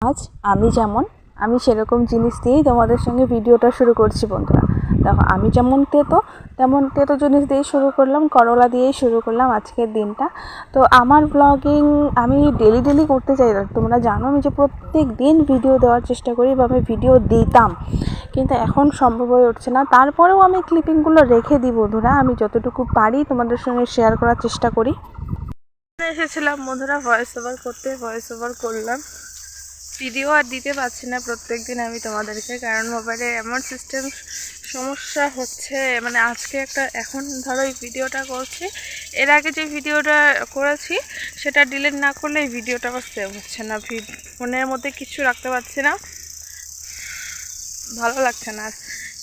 আজ আমি সেরকম জিনিস দিয়েই তোমাদের সঙ্গে ভিডিওটা শুরু করছি বন্ধুরা। দেখো আমি যেমন তেতো জিনিস দিয়েই শুরু করলাম, করলা দিয়েই শুরু করলাম আজকের দিনটা। তো আমার ব্লগিং আমি ডেলি করতে চাই, তোমরা জানো আমি যে প্রত্যেক দিন ভিডিও দেওয়ার চেষ্টা করি বা আমি ভিডিও দিতাম, কিন্তু এখন সম্ভব হয়ে উঠছে না। তারপরেও আমি ক্লিপিংগুলো রেখে দিই বন্ধুরা, আমি যতটুকু পারি তোমাদের সঙ্গে শেয়ার করার চেষ্টা করি। এসেছিলাম বন্ধুরা ভয়েস ওভার করলাম, ভিডিও আর দিতে পারছি না প্রত্যেক দিন আমি তোমাদেরকে, কারণ মোবাইলে এমন সিস্টেম সমস্যা হচ্ছে। মানে আজকে এখন ধরো এই ভিডিওটা করছি, এর আগে যে ভিডিওটা করেছি সেটা ডিলিট না করলে এই ভিডিওটা আবার সেভ হচ্ছে না, ফোনের মধ্যে কিছু রাখতে পারছি না, ভালো লাগছে না, আর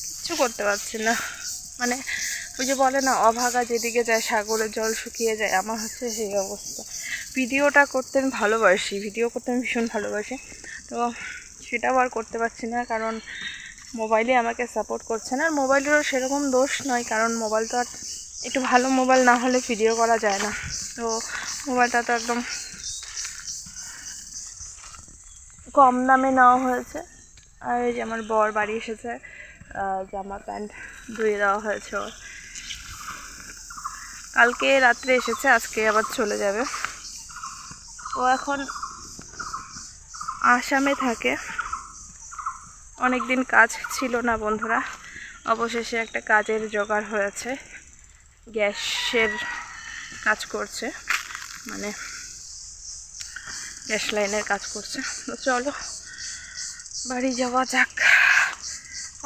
কিচ্ছু করতে পারছি না। মানে ওই যে বলে না, অভাগা যেদিকে যায় সাগরের জল শুকিয়ে যায়, আমার হচ্ছে সেই অবস্থা। ভিডিওটা করতে আমি ভালোবাসি, ভিডিও করতে আমি ভীষণ ভালোবাসি, তো সেটাও আর করতে পারছি না, কারণ মোবাইলে আমাকে সাপোর্ট করছে না। আর মোবাইলেরও সেরকম দোষ নয়, কারণ মোবাইল তো আর একটু ভালো মোবাইল না হলে ভিডিও করা যায় না। তো মোবাইলটা তো একদম কম দামে নেওয়া হয়েছে। আর এই যে আমার বর বাড়ি এসেছে, জামা প্যান্ট ধুয়ে দেওয়া হয়েছে, কালকে রাত্রে এসেছে, আজকে আবার চলে যাবে। ও এখন আসামে থাকে, অনেক দিন কাজ ছিল না বন্ধুরা, অবশেষে একটা কাজের জোগাড় হয়েছে, গ্যাসের কাজ করছে, মানে গ্যাস লাইনের কাজ করছে। তো চলো বাড়ি যাওয়া যাক।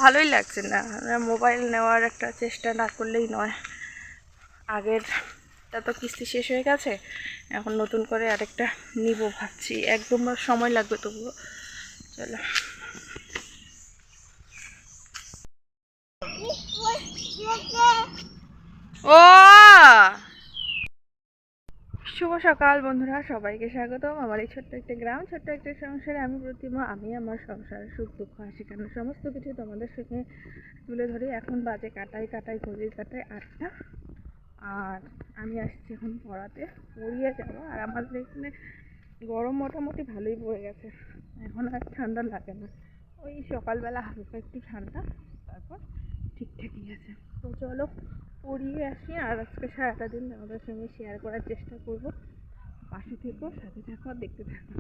ভালোই লাগছে না, মোবাইল নেওয়ার একটা চেষ্টা না করলেই নয়। আগেরটা তো কিস্তি শেষ হয়ে গেছে, এখন নতুন করে আরেকটা নিব ভাবছি, একদম সময় লাগবে তবুও। চলো ও শুভ সকাল বন্ধুরা, সবাইকে স্বাগতম আমার এই ছোট্ট একটা গ্রাম, ছোট্ট একটা সংসারে। আমি প্রতিমা, আমি আমার সংসারের সুখ দুঃখ হাসি কান্না সমস্ত কিছু তোমাদের সঙ্গে তুলে ধরি। এখন বাজে কাটাই ঘড়ির কাটায় 8টা, আর আমি আসছি এখন পড়িয়ে যাবো। আর আমাদের এখানে গরম মোটামুটি ভালোই পড়ে গেছে, এখন আর ঠান্ডা লাগে না, ওই সকালবেলা হালকা একটু ঠান্ডা, তারপর ঠিকঠাকই আছে। তো চলো পড়িয়ে আসি, আর আজকে সারাটা দিন আমাদের সঙ্গে শেয়ার করার চেষ্টা করব। পাশে থেকো, সাথে থাকো, আর দেখতে থাকো।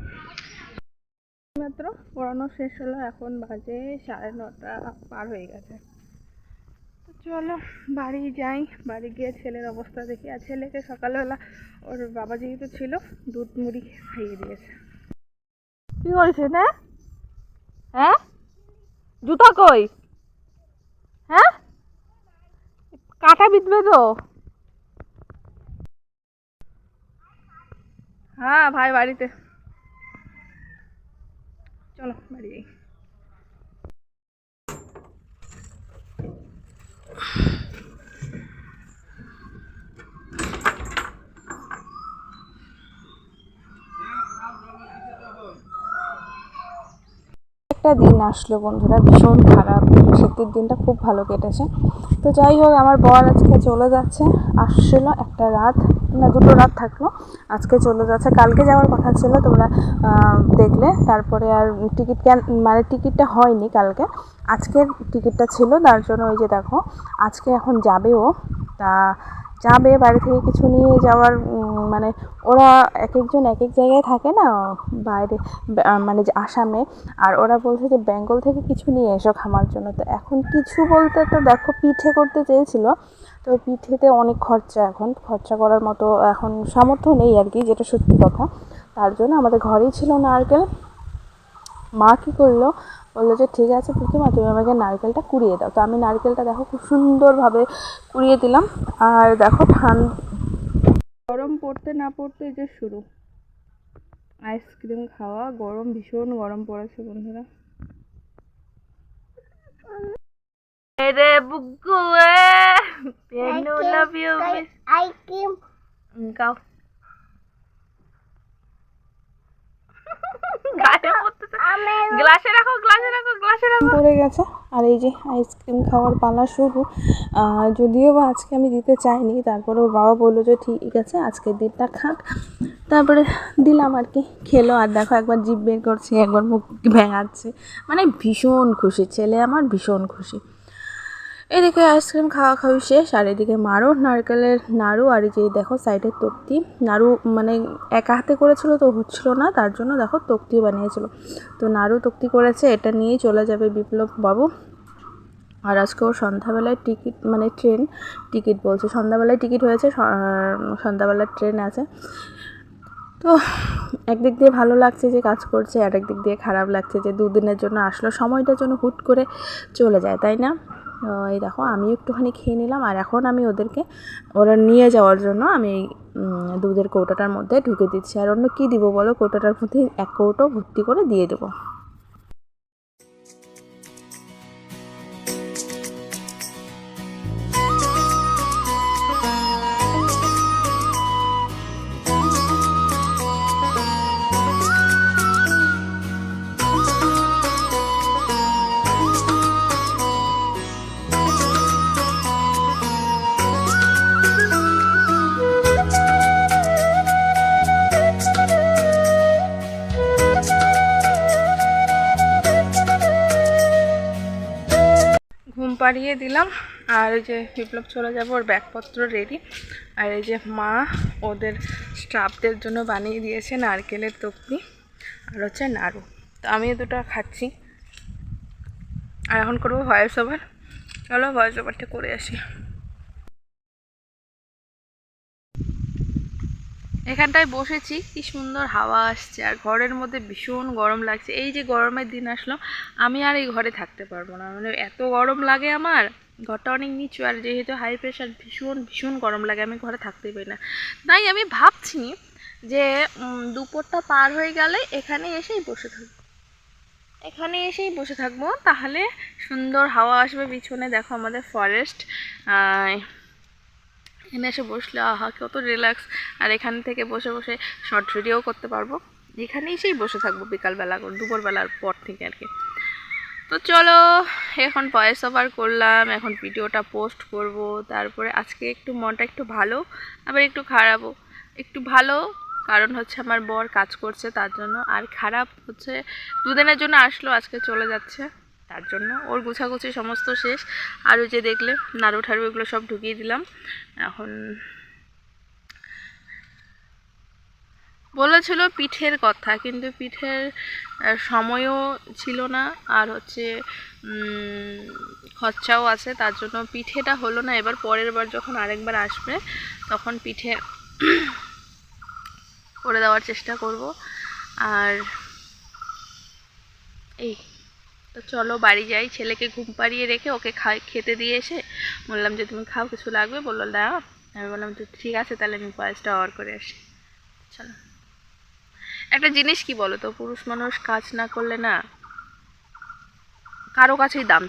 মাত্র পড়ানো শেষ হলো, এখন বাজে 9:30 পার হয়ে গেছে। তো চলো বাড়ি যাই, বাড়ি গিয়ে ছেলের অবস্থা দেখি। আর ছেলেকে সকালবেলা ওর বাবা যেহেতু ছিল দুধ মুড়ি খাইয়ে দিয়েছে। কি করেছে না? হ্যাঁ, জুতা কই? হ্যাঁ, কাঁটা বিঁধবে তো। হ্যাঁ ভাই বাড়িতে, চলো বাড়ি যাই। একটা দিন আসলো বন্ধুরা, ভীষণ খারাপ, শীতের দিনটা খুব ভালো কেটেছে। তো যাই হোক, আমার বর আজকে চলে যাচ্ছে, আসছিল একটা রাত না 2টো রাত থাকলো, আজকে চলে যাচ্ছে। কালকে যাওয়ার কথা ছিল, তোমরা দেখলে। তারপরে আর টিকিটটা হয়নি কালকে, আজকের টিকিটটা ছিল, তার জন্য ওই যে দেখো আজকে এখন যাবে ও। তা যাবে, বাড়ি থেকে কিছু নিয়ে যাওয়ার, মানে ওরা এক একজন এক এক জায়গায় থাকে না বাইরে, মানে যে আসামে, আর ওরা বলছে যে বেঙ্গল থেকে কিছু নিয়ে এসো খামার জন্য। তো এখন কিছু বলতে তো দেখো পিঠে করতে চেয়েছিল, তো পিঠেতে অনেক খরচা, এখন খরচা করার মতো এখন সামর্থ্য নেই আর কি, যেটা সত্যি কথা। তার জন্য আমাদের ঘরেই ছিল নারকেল। মা কী করলো, বললো যে ঠিক আছে প্রতিমা তুমি আমাকে নারকেলটা কুড়িয়ে দাও। তো আমি নারকেলটা দেখো খুব সুন্দরভাবে কুড়িয়ে দিলাম। আর দেখো গরম পড়তে না পড়তে যে শুরু আইসক্রিম খাওয়া, গরম ভীষণ গরম পড়েছে বন্ধুরা। রে বুগু লাভ ইউ আইসক্রিম খাও। পড়ে গেছে, আর এই যে আইসক্রিম খাওয়ার পালা শুরু। যদিও বা আজকে আমি দিতে চাইনি, তারপরে ওর বাবা বললো যে ঠিক আছে আজকের দিনটা খাক। তারপরে দিলাম আর কি, খেলো। আর দেখো একবার জিভ বের করছে, একবার মুখ ভেঙাচ্ছে, মানে ভীষণ খুশি ছেলে আমার, ভীষণ খুশি। এদিকে আইসক্রিম খাওয়া খাওয়ি শেষ, আর এদিকে মারও নারকেলের নাড়ু, আর এই যে দেখো সাইডে তক্তি। নাড়ু মানে একা হাতে করেছিল তো হচ্ছিল না, তার জন্য দেখো তক্তি বানিয়েছিল। তো নাড়ু তক্তি করেছে, এটা নিয়েই চলে যাবে বিপ্লব বাবু। আর আজকেও সন্ধ্যাবেলায় টিকিট, মানে ট্রেন টিকিট বলছে, সন্ধ্যাবেলায় টিকিট হয়েছে, সন্ধ্যাবেলার ট্রেন আছে। তো একদিক দিয়ে ভালো লাগছে যে কাজ করছে, আর একদিক দিয়ে খারাপ লাগছে যে দুদিনের জন্য আসলো, সময়টার জন্য হুট করে চলে যায়, তাই না? এই দেখো আমি একটুখানি খেয়ে নিলাম, আর এখন আমি ওরা নিয়ে যাওয়ার জন্য আমি দুধের কৌটোটার মধ্যে ঢুকে দিচ্ছি। আর অন্য কী দিব বলো, কৌটোটার মধ্যে এক কৌটো ভর্তি করে দিয়ে দেবো। ঘুম পাড়িয়ে দিলাম, আর এই যে বিপ্লব চলে যাবে, ওর ব্যাগপত্র রেডি। আর এই যে মা ওদের স্টাফদের জন্য বানিয়ে দিয়েছে নারকেলের তক্তি আর হচ্ছে নাড়ু। তো আমি দুটো খাচ্ছি, আর এখন করবো ভয়েস ওভার। চলো ভয়েস ওভারটা করে আসি। এখানটায় বসেছি, কি সুন্দর হাওয়া আসছে, আর ঘরের মধ্যে ভীষণ গরম লাগছে। এই যে গরমের দিন আসলো, আমি আর এই ঘরে থাকতে পারবো না, মানে এত গরম লাগে আমার। ঘরটা অনেক নিচু, আর যেহেতু হাই প্রেশার, ভীষণ ভীষণ গরম লাগে, আমি ঘরে থাকতেই পারি না। তাই আমি ভাবছি যে দুপুরটা পার হয়ে গেলে এখানে এসেই বসে থাকবো, তাহলে সুন্দর হাওয়া আসবে। পিছনে দেখো আমাদের ফরেস্ট, এখানে এসে বসলে আহা কত রিল্যাক্স। আর এখান থেকে বসে বসে শর্ট ভিডিও করতে পারবো। এখানে এসেই বসে থাকবো বিকালবেলা, দুপুরবেলার পর থেকে আর কি। তো চলো এখন ভয়েস ওভার করলাম, এখন ভিডিওটা পোস্ট করব। তারপরে আজকে একটু মনটা একটু ভালো, আবার একটু খারাপও। একটু ভালো কারণ হচ্ছে আমার বর কাজ করছে তার জন্য, আর খারাপ হচ্ছে দুদিনের জন্য আসলো, আজকে চলে যাচ্ছে, তার জন্য ওর গুছাগুছি সমস্ত শেষ। আর ওই যে দেখলে নাড়ু ঠাড়ু এগুলো সব ঢুকিয়ে দিলাম। এখন বলেছিল পিঠের কথা, কিন্তু পিঠের সময়ও ছিল না, আর হচ্ছে খরচাও আছে, তার জন্য পিঠেটা হলো না। এবার পরের বার যখন আরেকবার আসবে তখন পিঠে করে দেওয়ার চেষ্টা করব। আর এই তো চলো বাড়ি যাই, ছেলেকে ঘুম পাড়িয়ে রেখে ওকে খেতে দিয়ে এসে বললাম যে তুমি খাও, কিছু লাগবে? বললো না। আমি বললাম তো ঠিক আছে, তাহলে আমি ভয়েসটা অর করে আসি। চলো। একটা জিনিস কি বলো তো, পুরুষ মানুষ কাজ না করলে না কারো কাছেই দাম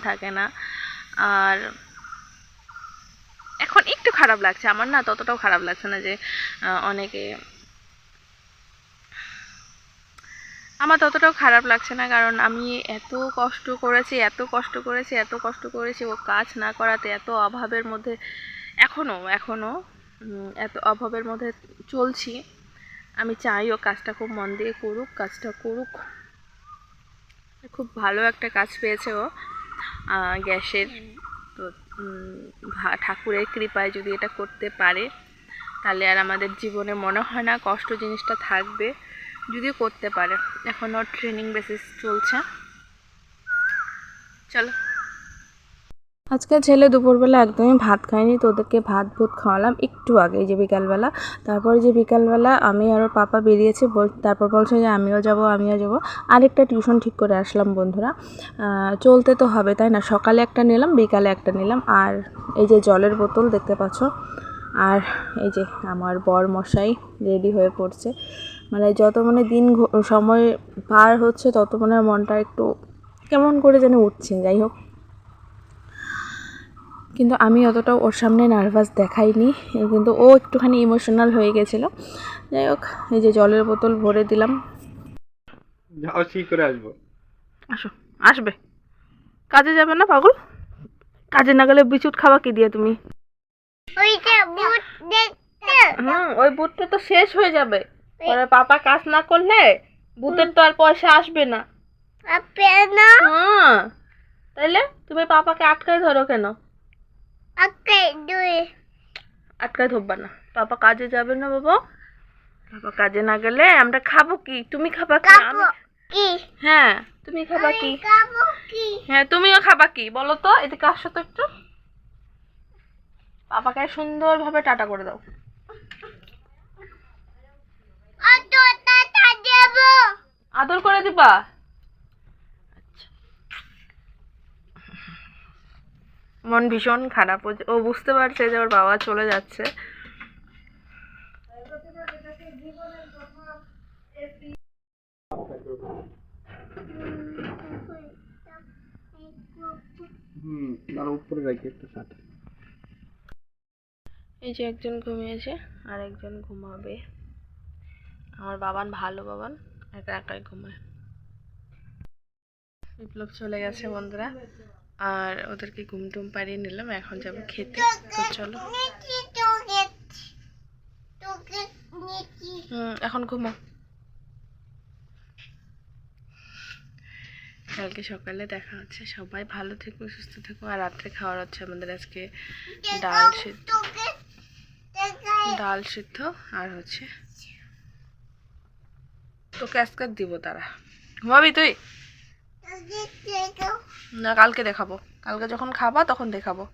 থাকে না। আর এখন একটু খারাপ লাগছে আমার, না ততটাও খারাপ লাগছে না যে অনেকে, আমার ততটাও খারাপ লাগছে না, কারণ আমি এত কষ্ট করেছি ও কাজ না করাতে, এত অভাবের মধ্যে এখনো এত অভাবের মধ্যে চলছি। আমি চাই ও কাজটা খুব মন দিয়ে কাজটা করুক। খুব ভালো একটা কাজ পেয়েছে ও, গ্যাসের। তো ঠাকুরের কৃপায় যদি এটা করতে পারে, তাহলে আর আমাদের জীবনে মনে হয় না কষ্ট জিনিসটা থাকবে, যদি করতে পারে। এখন ওর ট্রেনিং বেসিস চলছে। চলো। আজকে ছেলে দুপুরবেলা একদমই ভাত খায়নি, তো ওদেরকে ভাত খাওয়ালাম একটু আগে, যে বিকালবেলা। তারপরে যে বিকালবেলা আমি আর ওর পাপা বেরিয়েছে, তারপর বলছে যে আমিও যাব। আরেকটা টিউশন ঠিক করে আসলাম বন্ধুরা, চলতে তো হবে তাই না, সকালে একটা নিলাম, বিকালে একটা নিলাম। আর এই যে জলের বোতল দেখতে পাচ্ছ, আর এই যে আমার বর মশাই রেডি হয়ে পড়ছে। মানে যত দিন সময় পার হচ্ছে তত মনটা একটু কেমন করে যেন উঠছে। যাই হোক, কিন্তু আমি অতটাও ওর সামনে নার্ভাস দেখাইনি, কিন্তু ও একটুখানি ইমোশনাল হয়ে গেছিলো। যাই হোক, এই যে জলের বোতল ভরে দিলাম। যাও, ঠিক করে আসবো। আসবে, কাজে যাবে না পাগল? কাজে না গেলে বিচুট খাওয়া কি দিয়ে তুমি? ওই বুথটা তো শেষ হয়ে যাবে, পরে পাপা কাজ না করলে বুথের তো আর পয়সা আসবে না। হ্যাঁ, তাইলে তুমি পাপাকে আটকায় ধরো কেন? আটকায় ধরবা না, পাপা কাজে যাবে না বাবা। পাপা কাজে না গেলে আমরা খাবো কি? তুমি খাবা কি? হ্যাঁ, তুমি খাবা কি? হ্যাঁ, তুমিও খাবা কি বলো তো? এদিকে আসো তো একটু, পাপাকে সুন্দরভাবে টাটা করে দাও। আদর করে দিবা? মন ভীষণ খারাপ, ও বুঝতে পারছে যে ওর বাবা চলে যাচ্ছে। আর উপরে রাখি একটা সাথে। এই যে একজন ঘুমিয়েছে আর একজন ঘুমাবে। আমার বাবান ভালো, বাবান একা একাই ঘুমায়। বিপ্লব চলে গেছে বন্ধুরা, আর ওদেরকে ঘুম টুম পাড়িয়ে নিলাম, এখন যাবো খেতে। তো চলো। এখন ঘুমো, কালকে সকালে দেখা হচ্ছে। সবাই ভালো থেকো, সুস্থ থেকো। আর রাত্রে খাওয়ার হচ্ছে আমাদের আজকে ডাল সিদ্ধ আর হচ্ছে তোকে আজকে দিব। তারা ঘুমাবি তুই না? কালকে দেখাবো, কালকে যখন খাবা তখন দেখাবো।